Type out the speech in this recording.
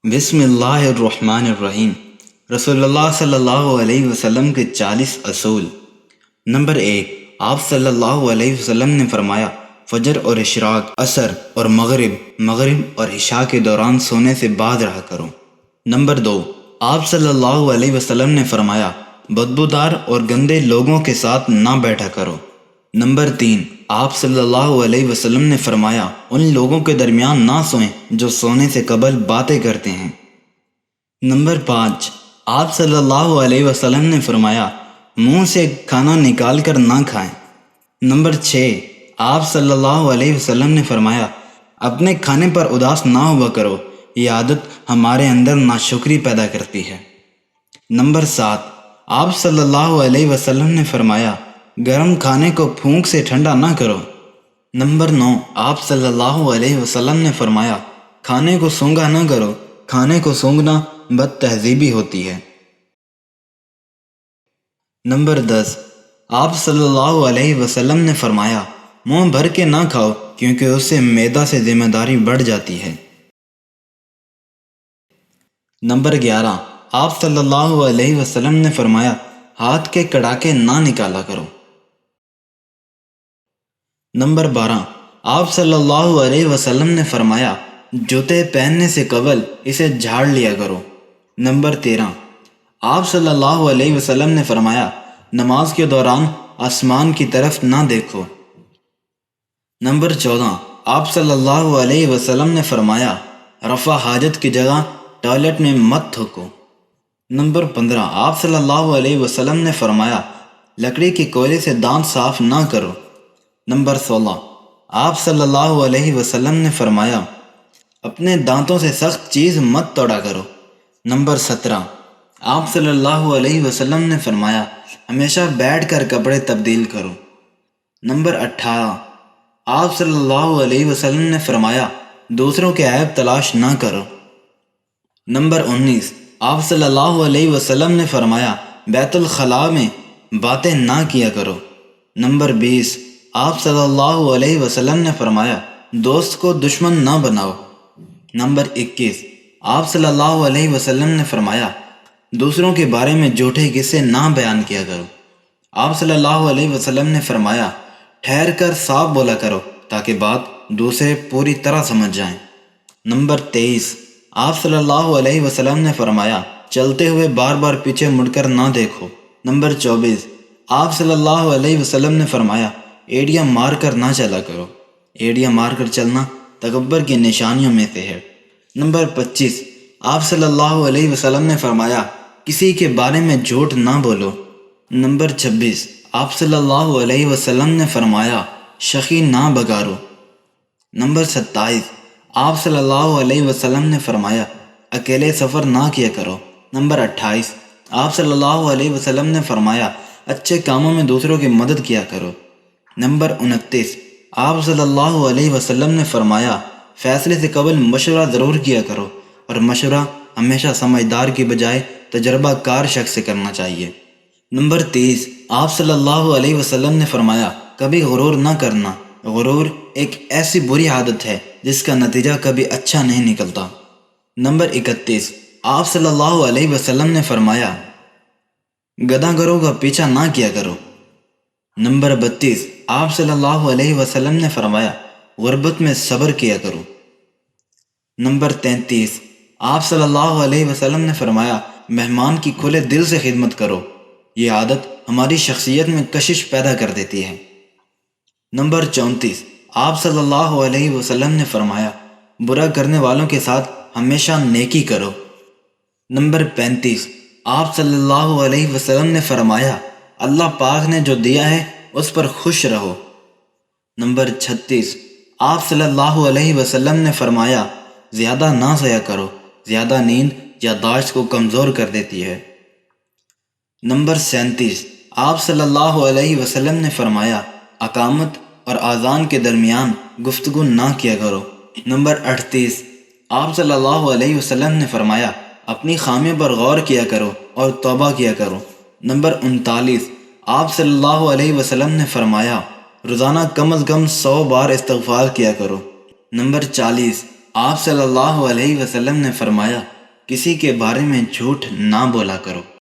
بسم اللہ الرحمن الرحیم۔ رسول اللہ صلی اللہ علیہ وسلم کے 40 اصول۔ نمبر 1، آپ صلی اللہ علیہ وسلم نے فرمایا فجر اور اشراق، عصر اور مغرب اور عشاء کے دوران سونے سے باز رہا کرو۔ نمبر 2، آپ صلی اللہ علیہ وسلم نے فرمایا بدبودار اور گندے لوگوں کے ساتھ نہ بیٹھا کرو۔ نمبر 3، آپ صلی اللہ علیہ وسلم نے فرمایا ان لوگوں کے درمیان نہ سوئیں جو سونے سے قبل باتیں کرتے ہیں۔ نمبر 5، آپ صلی اللہ علیہ وسلم نے فرمایا منہ سے کھانا نکال کر نہ کھائیں۔ نمبر 6، آپ صلی اللہ علیہ وسلم نے فرمایا اپنے کھانے پر اداس نہ ہوا کرو، یہ عادت ہمارے اندر ناشکری پیدا کرتی ہے۔ نمبر 7، آپ صلی اللہ علیہ وسلم نے فرمایا گرم کھانے کو پھونک سے ٹھنڈا نہ کرو۔ نمبر 9، آپ صلی اللہ علیہ وسلم نے فرمایا کھانے کو سونگا نہ کرو، کھانے کو سونگنا بد تہذیبی ہوتی ہے۔ نمبر 10، آپ صلی اللہ علیہ وسلم نے فرمایا منہ بھر کے نہ کھاؤ کیونکہ اس سے معدہ سے ذمہ داری بڑھ جاتی ہے۔ نمبر 11، آپ صلی اللہ علیہ وسلم نے فرمایا ہاتھ کے کڑاکے نہ نکالا کرو۔ نمبر 12، آپ صلی اللہ علیہ وسلم نے فرمایا جوتے پہننے سے قبل اسے جھاڑ لیا کرو۔ نمبر 13، آپ صلی اللہ علیہ وسلم نے فرمایا نماز کے دوران آسمان کی طرف نہ دیکھو۔ نمبر 14، آپ صلی اللہ علیہ وسلم نے فرمایا رفع حاجت کی جگہ ٹوائلٹ میں مت تھوکو۔ نمبر 15، آپ صلی اللہ علیہ وسلم نے فرمایا لکڑی کی کوئلے سے دانت صاف نہ کرو۔ نمبر 16، آپ صلی اللہ علیہ وسلم نے فرمایا اپنے دانتوں سے سخت چیز مت توڑا کرو۔ نمبر 17، آپ صلی اللہ علیہ وسلم نے فرمایا ہمیشہ بیٹھ کر کپڑے تبدیل کرو۔ نمبر 18، آپ صلی اللہ علیہ وسلم نے فرمایا دوسروں کے عیب تلاش نہ کرو۔ نمبر 19، آپ صلی اللہ علیہ وسلم نے فرمایا بیت الخلاء میں باتیں نہ کیا کرو۔ نمبر 20، آپ صلی اللہ علیہ وسلم نے فرمایا دوست کو دشمن نہ بناؤ۔ نمبر 21، آپ صلی اللہ علیہ وسلم نے فرمایا دوسروں کے بارے میں جھوٹے قصے نہ بیان کیا کرو۔ آپ صلی اللہ علیہ وسلم نے فرمایا ٹھہر کر صاف بولا کرو تاکہ بات دوسرے پوری طرح سمجھ جائیں۔ نمبر 23، آپ صلی اللہ علیہ وسلم نے فرمایا چلتے ہوئے بار بار پیچھے مڑ کر نہ دیکھو۔ نمبر 24، آپ صلی اللہ علیہ وسلم نے فرمایا ایڑیاں مار کر نہ چلا کرو، ایڑیاں مار کر چلنا تکبر کی نشانیوں میں سے ہے۔ نمبر 25، آپ صلی اللہ علیہ وسلم نے فرمایا کسی کے بارے میں جھوٹ نہ بولو۔ نمبر 26، آپ صلی اللہ علیہ وسلم نے فرمایا شقی نہ بگارو۔ نمبر 27، آپ صلی اللہ علیہ وسلم نے فرمایا اکیلے سفر نہ کیا کرو۔ نمبر 28، آپ صلی اللہ علیہ وسلم نے فرمایا اچھے کاموں میں دوسروں کی مدد کیا کرو۔ نمبر 29، آپ صلی اللہ علیہ وسلم نے فرمایا فیصلے سے قبل مشورہ ضرور کیا کرو اور مشورہ ہمیشہ سمجھدار کی بجائے تجربہ کار شخص سے کرنا چاہیے۔ نمبر 30، آپ صلی اللہ علیہ وسلم نے فرمایا کبھی غرور نہ کرنا، غرور ایک ایسی بری عادت ہے جس کا نتیجہ کبھی اچھا نہیں نکلتا۔ نمبر 31، آپ صلی اللہ علیہ وسلم نے فرمایا گدھا گروں کا پیچھا نہ کیا کرو۔ نمبر 32، آپ صلی اللہ علیہ وسلم نے فرمایا غربت میں صبر کیا کرو۔ نمبر 33، آپ صلی اللہ علیہ وسلم نے فرمایا مہمان کی کھلے دل سے خدمت کرو، یہ عادت ہماری شخصیت میں کشش پیدا کر دیتی ہے۔ نمبر 34، آپ صلی اللہ علیہ وسلم نے فرمایا برا کرنے والوں کے ساتھ ہمیشہ نیکی کرو۔ نمبر 35، آپ صلی اللہ علیہ وسلم نے فرمایا اللہ پاک نے جو دیا ہے اس پر خوش رہو۔ نمبر 36، آپ صلی اللہ علیہ وسلم نے فرمایا زیادہ نہ سویا کرو، زیادہ نیند یادداشت کو کمزور کر دیتی ہے۔ نمبر 37، آپ صلی اللہ علیہ وسلم نے فرمایا اقامت اور اذان کے درمیان گفتگو نہ کیا کرو۔ نمبر 38، آپ صلی اللہ علیہ وسلم نے فرمایا اپنی خامیوں پر غور کیا کرو اور توبہ کیا کرو۔ نمبر 39، آپ صلی اللہ علیہ وسلم نے فرمایا روزانہ کم از کم 100 بار استغفار کیا کرو۔ نمبر 40، آپ صلی اللہ علیہ وسلم نے فرمایا کسی کے بارے میں جھوٹ نہ بولا کرو۔